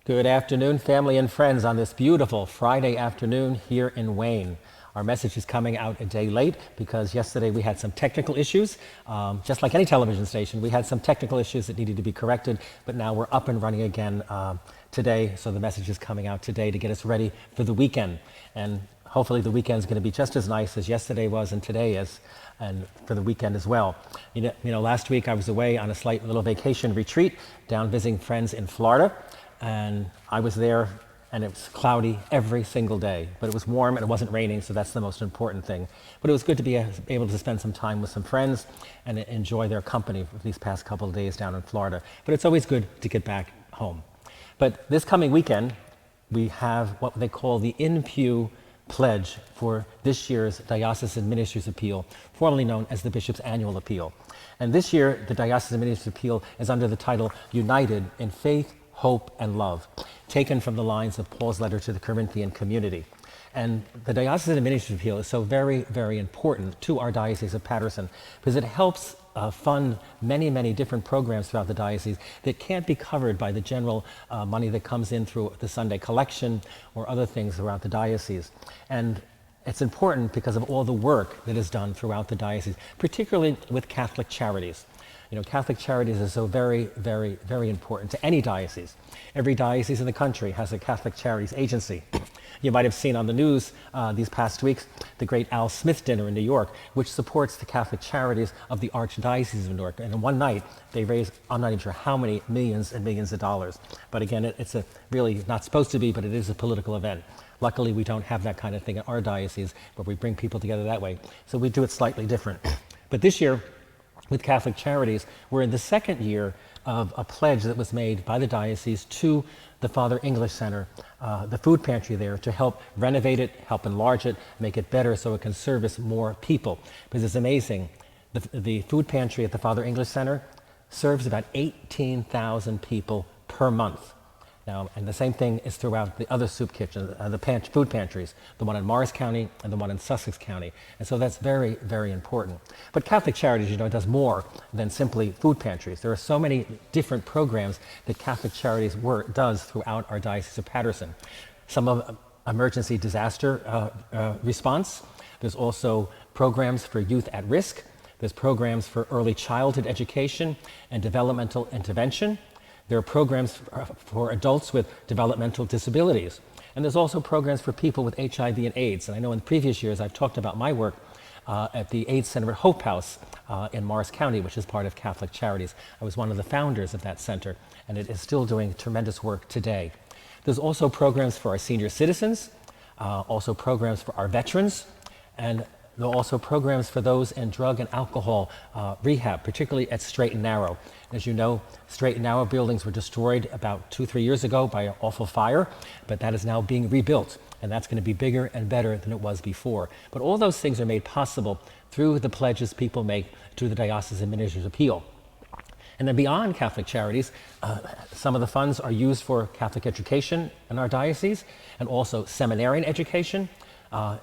Good afternoon, family and friends, on this beautiful Friday afternoon here in Wayne. Our message is coming out a day late because yesterday we had some technical issues. Just like any television station, we had some technical issues that needed to be corrected, but now we're up and running again today. So the message is coming out today to get us ready for the weekend. And hopefully the weekend is going to be just as nice as yesterday was and today is, and for the weekend as well. You know, last week I was away on a slight little vacation retreat down visiting friends in Florida. And I was there, and it was cloudy every single day, but it was warm and it wasn't raining, so that's the most important thing. But it was good to be able to spend some time with some friends and enjoy their company for these past couple of days down in Florida. But it's always good to get back home. But this coming weekend, we have what they call the In-Pew Pledge for this year's Diocesan Ministers' Appeal, formerly known as the Bishop's Annual Appeal. And this year, the Diocesan Ministers' Appeal is under the title United in Faith, Hope, and Love, taken from the lines of Paul's letter to the Corinthian community. And the Diocesan Ministers' Appeal is so very, very important to our Diocese of Paterson because it helps fund many, many different programs throughout the diocese that can't be covered by the general money that comes in through the Sunday collection or other things throughout the diocese. And it's important because of all the work that is done throughout the diocese, particularly with Catholic Charities. You know, Catholic Charities is so very, very, very important to any diocese. Every diocese in the country has a Catholic Charities agency. You might have seen on the news these past weeks the great Al Smith Dinner in New York, which supports the Catholic Charities of the Archdiocese of New York. And in one night, they raised, I'm not even sure how many millions and millions of dollars. But again, it's a really not supposed to be, but it is a political event. Luckily, we don't have that kind of thing in our diocese, where we bring people together that way. So we do it slightly different. But this year, with Catholic Charities, we're in the second year of a pledge that was made by the diocese to the Father English Center, the food pantry there, to help renovate it, help enlarge it, make it better so it can service more people. Because it's amazing. The food pantry at the Father English Center serves about 18,000 people per month. Now, and the same thing is throughout the other soup kitchens, food pantries, the one in Morris County and the one in Sussex County. And so that's very, very important. But Catholic Charities, you know, does more than simply food pantries. There are so many different programs that Catholic Charities does throughout our Diocese of Paterson. Some of emergency disaster response. There's also programs for youth at risk. There's programs for early childhood education and developmental intervention. There are programs for adults with developmental disabilities. And there's also programs for people with HIV and AIDS. And I know in previous years I've talked about my work at the AIDS Center at Hope House in Morris County, which is part of Catholic Charities. I was one of the founders of that center, and it is still doing tremendous work today. There's also programs for our senior citizens, also programs for our veterans, and there are also programs for those in drug and alcohol rehab, particularly at Straight and Narrow. As you know, Straight and Narrow buildings were destroyed about 2-3 years ago by an awful fire, but that is now being rebuilt, and that's going to be bigger and better than it was before. But all those things are made possible through the pledges people make to the Diocesan Ministers' Appeal. And then beyond Catholic Charities, some of the funds are used for Catholic education in our diocese and also seminarian education.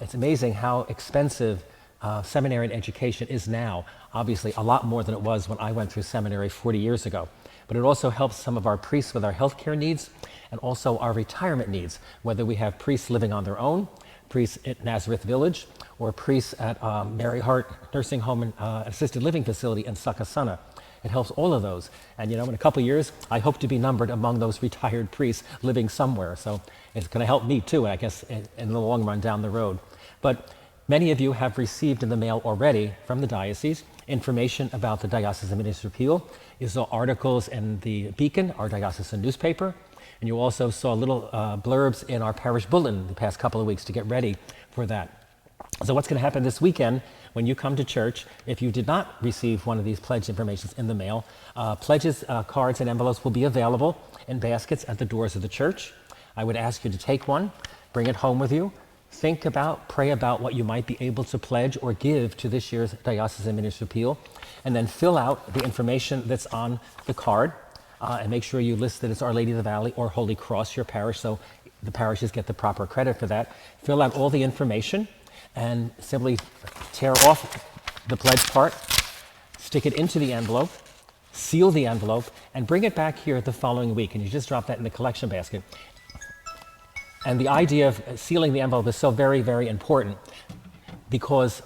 It's amazing how expensive seminarian education is now. Obviously, a lot more than it was when I went through seminary 40 years ago. But it also helps some of our priests with our healthcare needs and also our retirement needs, whether we have priests living on their own, priests at Nazareth Village, or priests at Mary Hart Nursing Home and Assisted Living Facility in Succasunna. It helps all of those. And you know, in a couple of years, I hope to be numbered among those retired priests living somewhere. So it's going to help me too, I guess, in the long run down the road. But many of you have received in the mail already from the diocese information about the Diocesan Ministers' Appeal. You saw articles in the Beacon, our diocesan newspaper, and you also saw little blurbs in our parish bulletin the past couple of weeks to get ready for that. So what's going to happen this weekend when you come to church, if you did not receive one of these pledge informations in the mail, pledges, cards, and envelopes will be available in baskets at the doors of the church. I would ask you to take one, bring it home with you, think about, pray about what you might be able to pledge or give to this year's Diocesan Ministers' Appeal, and then fill out the information that's on the card, and make sure you list that it's Our Lady of the Valley or Holy Cross, your parish, so the parishes get the proper credit for that. Fill out all the information and simply tear off the pledge part, stick it into the envelope, seal the envelope, and bring it back here the following week. And you just drop that in the collection basket. And the idea of sealing the envelope is so very, very important because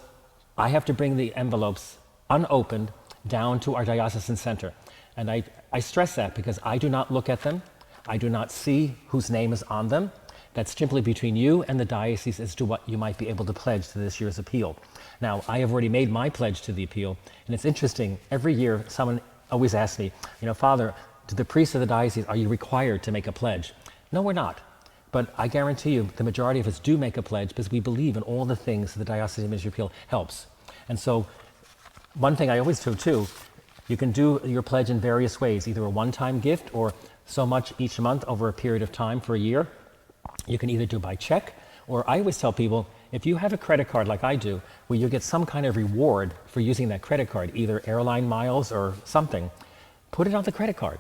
I have to bring the envelopes unopened down to our diocesan center. And I stress that because I do not look at them. I do not see whose name is on them. That's simply between you and the diocese as to what you might be able to pledge to this year's appeal. Now, I have already made my pledge to the appeal, and it's interesting, every year someone always asks me, Father, to the priests of the diocese, are you required to make a pledge? No, we're not. But I guarantee you, the majority of us do make a pledge because we believe in all the things that the Diocesan Ministry Appeal helps. And so, one thing I always do too, you can do your pledge in various ways, either a one-time gift or so much each month over a period of time for a year. You can either do by check, or I always tell people, if you have a credit card like I do, where you get some kind of reward for using that credit card, either airline miles or something, put it on the credit card.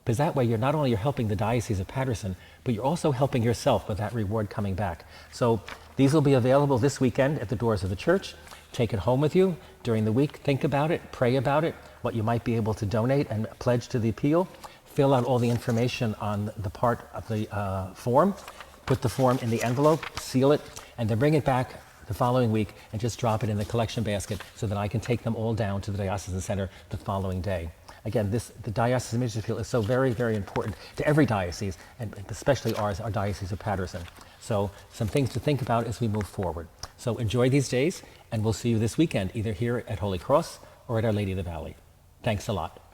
Because that way you're not only helping the Diocese of Paterson, but you're also helping yourself with that reward coming back. So these will be available this weekend at the doors of the church. Take it home with you during the week. Think about it, pray about it, what you might be able to donate and pledge to the appeal. Fill out all the information on the part of the form. Put the form in the envelope, seal it, and then bring it back the following week and just drop it in the collection basket so that I can take them all down to the Diocesan Center the following day. Again, the Diocesan Ministry Appeal is so very, very important to every diocese, and especially ours, our Diocese of Paterson. So some things to think about as we move forward. So enjoy these days, and we'll see you this weekend, either here at Holy Cross or at Our Lady of the Valley. Thanks a lot.